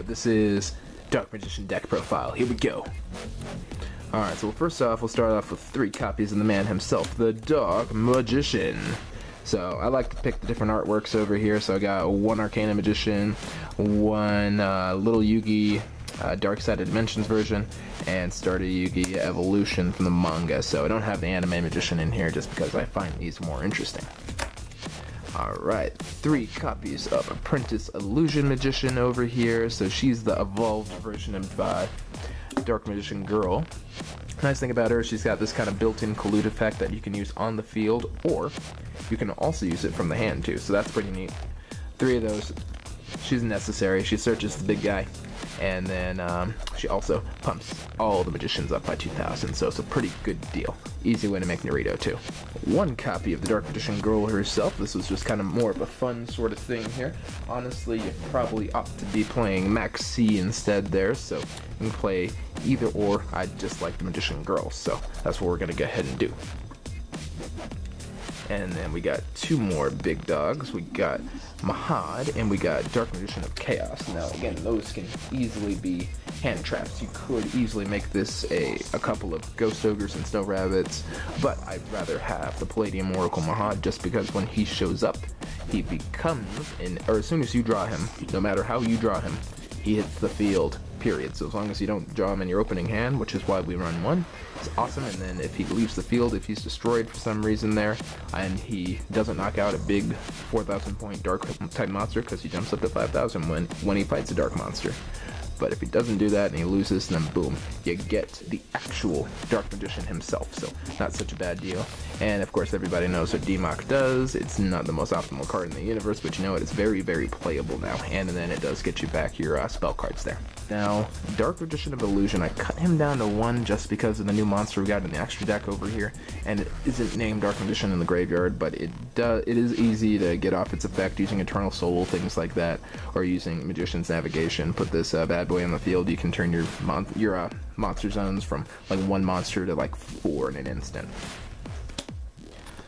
this is Dark Magician deck profile. Here we go. Alright, so first off, we'll start off with 3 copies of the man himself, the Dark Magician. So, I like to pick the different artworks over here, so I got 1 Arcana Magician, 1 Little Yugi Dark Side of Dimensions version, and Starter Yugi Evolution from the manga. So I don't have the Anime Magician in here just because I find these more interesting. Alright, 3 copies of Apprentice Illusion Magician over here. So she's the evolved version of Dark Magician Girl. Nice thing about her, she's got this kind of built-in collude effect that you can use on the field, or you can also use it from the hand too, so that's pretty neat. 3 of those. She's necessary. She searches the big guy, and then she also pumps all the magicians up by 2,000, so it's a pretty good deal. Easy way to make Naruto too. 1 copy of the Dark Magician Girl herself. This was just kind of more of a fun sort of thing here. Honestly, you probably ought to be playing Max C instead there, so you can play either or. I just like the Magician Girl, so that's what we're going to go ahead and do. And then we got 2 more big dogs. We got Mahad, and we got Dark Magician of Chaos. Now, again, those can easily be hand traps. You could easily make this a couple of Ghost Ogres and Snow Rabbits, but I'd rather have the Palladium Oracle Mahad just because when he shows up, he becomes, or as soon as you draw him, no matter how you draw him, he hits the field, period. So as long as you don't draw him in your opening hand, which is why we run 1, it's awesome. And then if he leaves the field, if he's destroyed for some reason there, and he doesn't knock out a big 4,000 point dark type monster because he jumps up to 5,000 when he fights a dark monster. But if he doesn't do that and he loses, then boom, you get the actual Dark Magician himself, so not such a bad deal. And of course everybody knows what DMOC does. It's not the most optimal card in the universe, but you know what, it's very, very playable now, and then it does get you back your spell cards there. Now, Dark Magician of Illusion, I cut him down to 1 just because of the new monster we got in the extra deck over here, and it isn't named Dark Magician in the graveyard, but it is easy to get off its effect using Eternal Soul, things like that, or using Magician's Navigation. Put this bad boy on the field, you can turn your monster zones from like 1 monster to like 4 in an instant.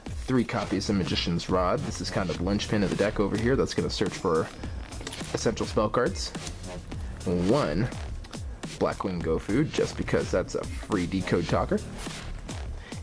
3 copies of Magician's Rod. This is kind of the linchpin of the deck over here that's going to search for essential spell cards. 1 Blackwing Gofu, just because that's a free decode talker.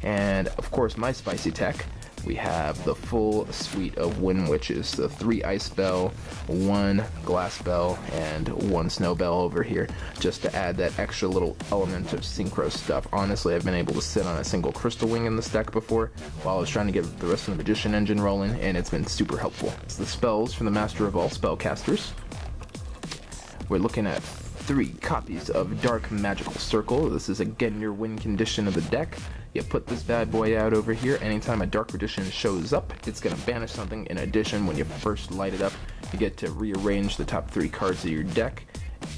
And of course my spicy tech, we have the full suite of Wind Witches, the 3 Ice Bell, 1 Glass Bell, and 1 Snow Bell over here, just to add that extra little element of synchro stuff. Honestly, I've been able to sit on a single Crystal Wing in this deck before while I was trying to get the rest of the Magician engine rolling, and it's been super helpful. It's the spells from the Master of all Spellcasters. We're looking at 3 copies of Dark Magical Circle. This is again your win condition of the deck. You put this bad boy out over here. Anytime a Dark Magician shows up, it's going to banish something. In addition, when you first light it up, you get to rearrange the top 3 cards of your deck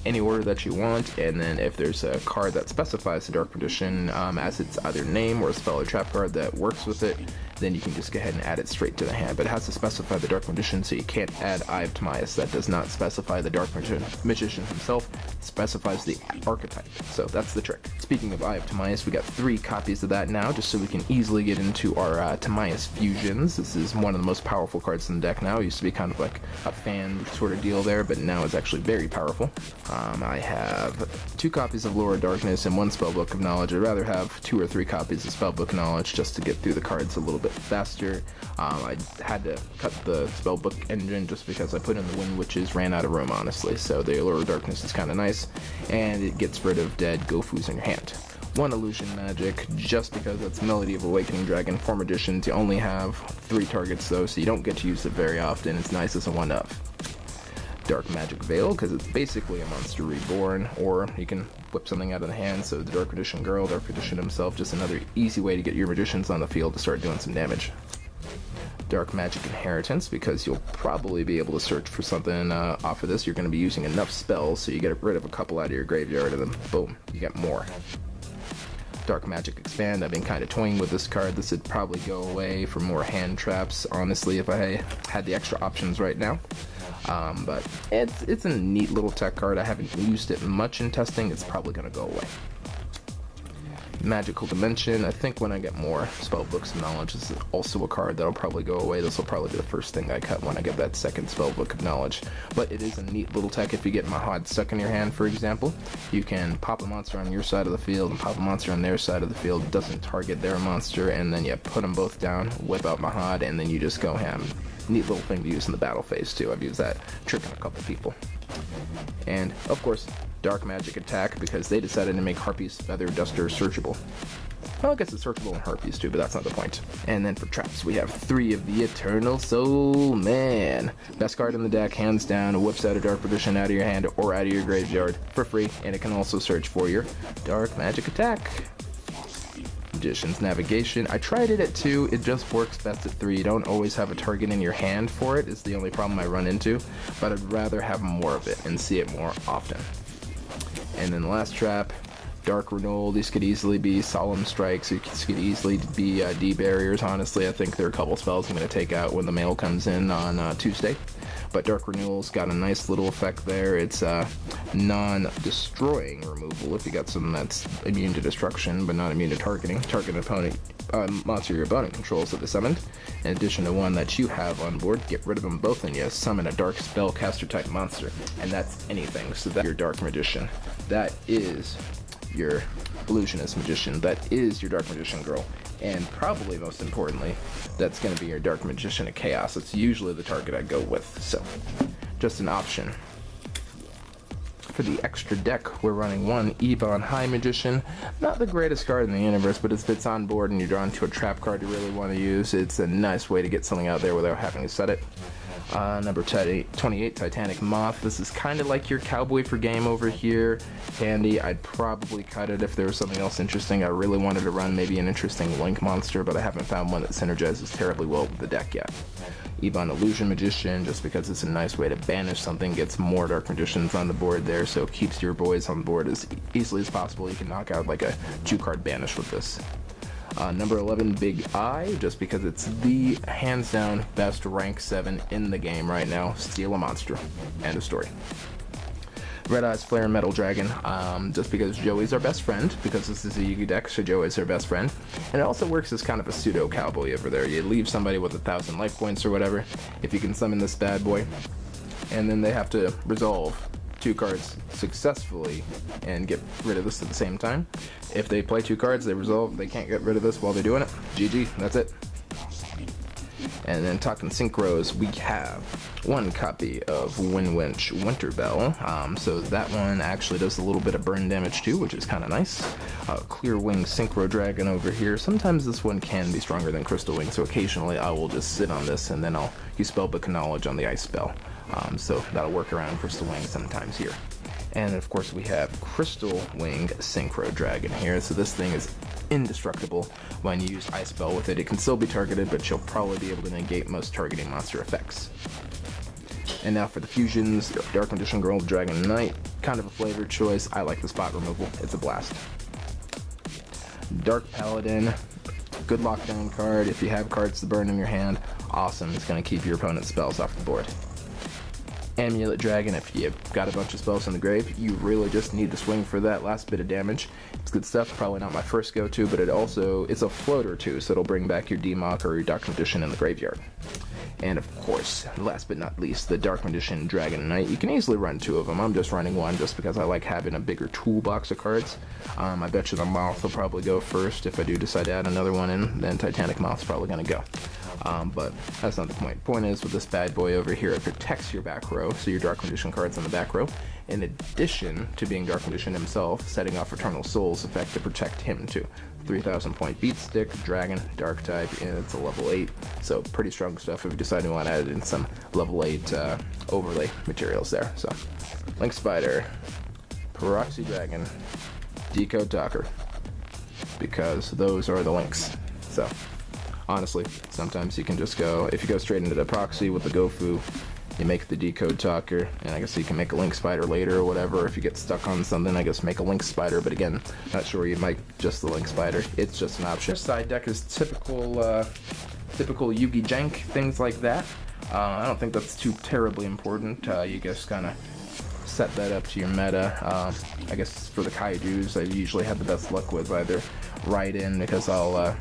any order that you want, and then if there's a card that specifies the Dark Magician as its either name or a spell or trap card that works with it, then you can just go ahead and add it straight to the hand. But it has to specify the Dark Magician, so you can't add Eye of Timaeus. That does not specify the Dark Magician himself. It specifies the archetype. So that's the trick. Speaking of Eye of Timaeus, we got 3 copies of that now, just so we can easily get into our Timaeus fusions. This is one of the most powerful cards in the deck now. It used to be kind of like a fan sort of deal there, but now it's actually very powerful. I have 2 copies of Lore of Darkness and 1 Spellbook of Knowledge. I'd rather have 2 or 3 copies of Spellbook of Knowledge just to get through the cards a little bit faster. I had to cut the Spellbook engine just because I put in the Wind Witches, ran out of room, honestly. So the Lore of Darkness is kind of nice, and it gets rid of dead Gofus in your hand. 1 Illusion Magic, just because it's Melody of Awakening Dragon, 4 editions. You only have 3 targets though, so you don't get to use it very often. It's nice as a 1-of. Dark Magic Veil, because it's basically a Monster Reborn, or you can whip something out of the hand, so the Dark Magician Girl, Dark Magician himself, just another easy way to get your magicians on the field to start doing some damage. Dark Magic Inheritance, because you'll probably be able to search for something off of this. You're going to be using enough spells, so you get rid of a couple out of your graveyard, and then boom, you get more. Dark Magic Expand, I've been kind of toying with this card. This would probably go away for more hand traps, honestly, if I had the extra options right now. But it's a neat little tech card. I haven't used it much in testing. It's probably going to go away. Magical Dimension. I think when I get more Spellbooks of Knowledge, this is also a card that'll probably go away. This will probably be the first thing I cut when I get that second Spellbook of Knowledge. But it is a neat little tech. If you get Mahad stuck in your hand, for example, you can pop a monster on your side of the field and pop a monster on their side of the field. It doesn't target their monster, and then you put them both down, whip out Mahad, and then you just go ham. Neat little thing to use in the battle phase too. I've used that trick on a couple people. And of course, Dark Magic Attack, because they decided to make Harpy's Feather Duster searchable. Well, I guess it's searchable in Harpies too, but that's not the point. And then for traps, we have 3 of the Eternal Soul Man. Best card in the deck, hands down. Whips out a Dark Magician out of your hand or out of your graveyard for free, and it can also search for your Dark Magic Attack. Magician's Navigation. I tried it at 2, it just works best at 3. You don't always have a target in your hand for it, is the only problem I run into, but I'd rather have more of it and see it more often. And then the last trap, Dark Renewal. These could easily be Solemn Strikes, these could easily be D-Barriers. Honestly, I think there are a couple spells I'm going to take out when the mail comes in on Tuesday. But Dark Renewal's got a nice little effect there. It's non-destroying removal if you got something that's immune to destruction but not immune to targeting. Target an opponent, monster your opponent controls that is summoned. In addition to one that you have on board, get rid of them both and you summon a Dark Spellcaster type monster. And that's anything, so that's your Dark Magician. That is your Illusionist Magician. That is your Dark Magician girl. And probably most importantly, that's going to be your Dark Magician of Chaos. It's usually the target I go with, so just an option. For the extra deck, we're running 1 Ebon High Magician. Not the greatest card in the universe, but if it's on board and you're drawn to a trap card you really want to use, it's a nice way to get something out there without having to set it. Number 28, Titanic Moth. This is kind of like your Cowboy for Game over here. Handy. I'd probably cut it if there was something else interesting. I really wanted to run maybe an interesting Link monster, but I haven't found one that synergizes terribly well with the deck yet. Ebon Illusion Magician, just because it's a nice way to banish something, gets more Dark Magicians on the board there, so it keeps your boys on board as easily as possible. You can knock out like a 2-card banish with this. Number 11, Big Eye, just because it's the hands down best rank 7 in the game right now. Steal a monster. End of story. Red Eyes Flare Metal Dragon, just because Joey's our best friend, because this is a Yugi deck, so Joey's our best friend. And it also works as kind of a pseudo cowboy over there. You leave somebody with 1,000 life points or whatever, if you can summon this bad boy, and then they have to resolve 2 cards successfully and get rid of this at the same time. If they play 2 cards, they resolve, they can't get rid of this while they're doing it. GG, that's it. And then talking synchros, we have 1 copy of Winwinch Winterbell. So that one actually does a little bit of burn damage too, which is kind of nice. Clear Wing Synchro Dragon over here. Sometimes this one can be stronger than Crystal Wing, so occasionally I will just sit on this and then I'll use Spellbook of Knowledge on the ice spell. So that'll work around Crystal Wing sometimes here. And of course we have Crystal Wing Synchro Dragon here. So this thing is indestructible when you use Ice Spell with it. It can still be targeted, but you'll probably be able to negate most targeting monster effects. And now for the fusions, Dark Magician Girl, Dragon Knight, kind of a flavored choice. I like the spot removal, it's a blast. Dark Paladin, good lockdown card. If you have cards to burn in your hand, awesome. It's going to keep your opponent's spells off the board. Amulet Dragon, if you've got a bunch of spells in the grave, you really just need to swing for that last bit of damage. It's good stuff, probably not my first go-to, but it's a floater too, so it'll bring back your D-Mock or your Dark Magician in the graveyard. And of course, last but not least, the Dark Magician Dragon Knight. You can easily run 2 of them. I'm just running 1 just because I like having a bigger toolbox of cards. I bet you the Moth will probably go first. If I do decide to add another one in, then Titanic Moth's probably going to go. But that's not the point. Point is, with this bad boy over here, it protects your back row, so your Dark Magician cards on the back row, in addition to being Dark Magician himself, setting off Eternal Soul's effect to protect him too. 3,000 point beat stick, dragon, dark type, and it's a level 8, so pretty strong stuff if you decide you want to add in some level 8 overlay materials there. So, Link Spider, Proxy Dragon, Decode Talker, because those are the links. So, honestly, sometimes you can just go, if you go straight into the proxy with the Gofu, you make the Decode Talker, and I guess you can make a Link Spider later or whatever. If you get stuck on something, I guess make a Link Spider, but again, not sure you might just the Link Spider. It's just an option. Side deck is typical Yugi jank, things like that. I don't think that's too terribly important. You just kind of set that up to your meta. I guess for the kaijus, I usually have the best luck with either Ride In, because I'll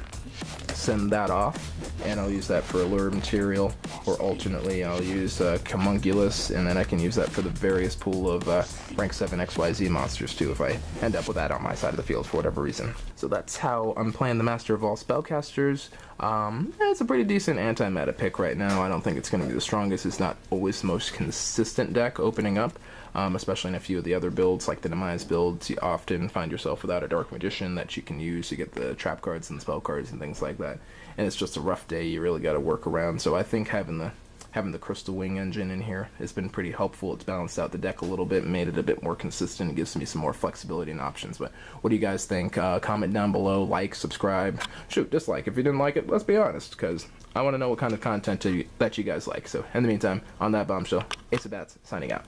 send that off and I'll use that for allure material, or alternately I'll use Homunculus, and then I can use that for the various pool of rank 7 XYZ monsters too if I end up with that on my side of the field for whatever reason. So that's how I'm playing the Master of all Spellcasters. It's a pretty decent anti-meta pick right now. I don't think it's going to be the strongest. It's not always the most consistent deck opening up, especially in a few of the other builds, like the Demise builds. You often find yourself without a Dark Magician that you can use to get the trap cards and spell cards and things like that. And it's just a rough day. You really got to work around. So I think having the Crystal Wing engine in here has been pretty helpful. It's balanced out the deck a little bit, made it a bit more consistent. It gives me some more flexibility and options. But what do you guys think? Comment down below, like, subscribe, shoot, dislike if you didn't like it. Let's be honest, because I want to know what kind of content that you guys like. So in the meantime, on that bombshell, Ace of Bats signing out.